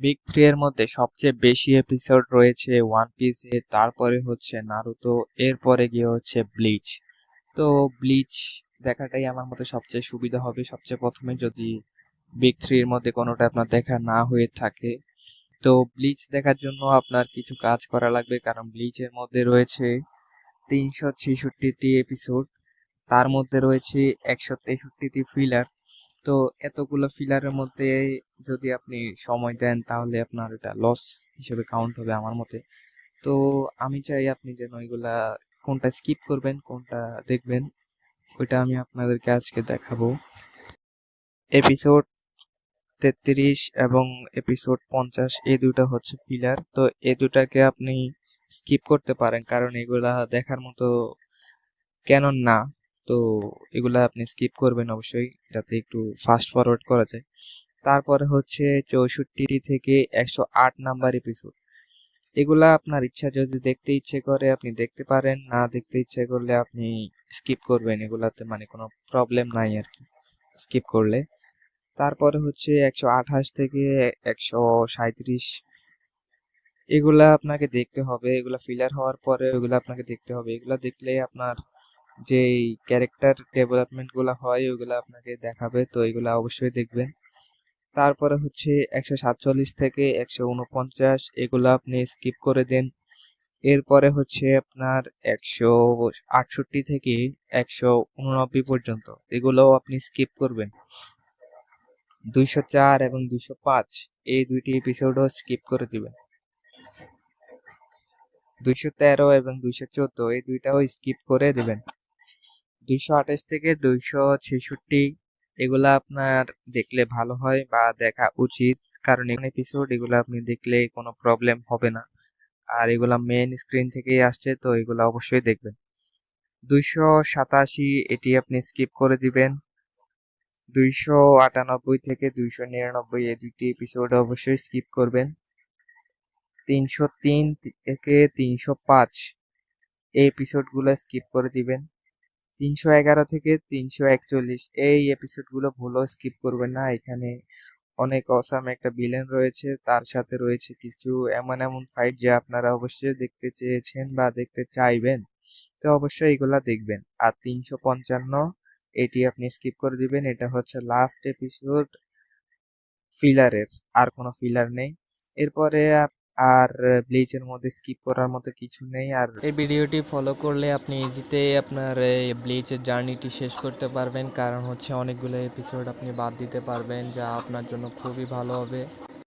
Big three এর মধ্যে সবচেয়ে বেশি এপিসোড রয়েছে ওয়ান পিসে, তারপরে হচ্ছে নারুতো, এরপরে গিয়ে হচ্ছে ব্লিচ। তো ব্লিচ দেখাটাই আমার মতে সবচেয়ে সুবিধা হবে সবচেয়ে প্রথমে, যদি বিগ থ্রি এর মধ্যে কোনোটা আপনার দেখা না হয়ে থাকে। তো ব্লিচ দেখার জন্য আপনার কিছু কাজ করা লাগবে, কারণ ব্লিচের মধ্যে রয়েছে 366টি এপিসোড, তার মধ্যে রয়েছে 163টি ফিলার। তো এতগুলো ফিলারের মধ্যে যদি আপনি সময় দেন তাহলে আপনার এটা লস হিসেবে কাউন্ট হবে আমার মতে। তো আমি চাই আপনি যেন এগুলা কোনটা স্কিপ করবেন কোনটা দেখবেন, ওইটা আমি আপনাদেরকে আজকে দেখাবো। এপিসোড 33 এবং এপিসোড 50 এই দুটো হচ্ছে ফিলার। তো এই দুটাকে আপনি স্কিপ করতে পারেন, কারণ এগুলা দেখার মতো ক্যানন না। তো এগুলা আপনি স্কিপ করবেন অবশ্যই, যাতে একটু ফাস্ট ফরওয়ার্ড করা যায়। তারপরে হচ্ছে 64 থেকে 108 নাম্বার এপিসোড। এগুলা আপনার ইচ্ছা, যদি দেখতে ইচ্ছে করে আপনি দেখতে পারেন, না দেখতে ইচ্ছে করলে আপনি স্কিপ করবেন, এগুলাতে মানে কোনো প্রবলেম নাই আর কি স্কিপ করলে। তারপরে হচ্ছে 128 থেকে 137, এগুলা আপনাকে দেখতে হবে। এগুলা ফিলার হওয়ার পরে এগুলা আপনাকে দেখতে হবে। এগুলা দেখলে আপনার যেই ক্যারেক্টার ডেভেলপমেন্ট গুলা হয় ওইগুলা আপনাকে দেখাবে, তো এগুলা অবশ্যই দেখবেন। তারপরে হচ্ছে 147 থেকে 149, এগুলা আপনি স্কিপ করে দেন। এরপরে হচ্ছে আপনার 168 থেকে 189 পর্যন্ত, এগুলোও আপনি স্কিপ করবেন। 204 এবং 205 এই দুইটি এপিসোডও স্কিপ করে দিবেন। 213 এবং 214 এই দুইটাও স্কিপ করে দিবেন। 228 থেকে 266 এগুলা আপনার দেখলে ভালো হয় বা দেখা উচিত, কারণ এখানে এপিসোড এগুলো আপনি দেখলে কোনো প্রবলেম হবে না। আর এগুলা মেন স্ক্রিন থেকেই আসছে, তো এগুলা অবশ্যই দেখবেন। 287 এটি আপনি স্কিপ করে দিবেন। 298 থেকে 299 এই দুইটি এপিসোড অবশ্যই স্কিপ করবেন। 303 থেকে 305 এই এপিসোডগুলো স্কিপ করে দিবেন। 311 থেকে 341 এই এপিসোডগুলো ভুলেও স্কিপ করবেন না। এখানে অনেক অসাম একটা ভিলেন রয়েছে, তার সাথে রয়েছে কিছু এমন এমন ফাইট যা আপনারা অবশ্যই দেখতে চেয়েছেন বা দেখতে চাইবেন, তো অবশ্যই এগুলা দেখবেন। আর 355 এটি আপনি স্কিপ করে দিবেন, এটা হচ্ছে লাস্ট এপিসোড ফিলারের, আর কোনো ফিলার নেই। এরপরে আর ব্লিচের মধ্যে স্কিপ করার মতো কিছু নেই। আর এই ভিডিওটি ফলো করলে আপনি ইজিতেই আপনার এই ব্লিচের জার্নিটি শেষ করতে পারবেন, কারণ হচ্ছে অনেকগুলো এপিসোড আপনি বাদ দিতে পারবেন, যা আপনার জন্য খুবই ভালো হবে।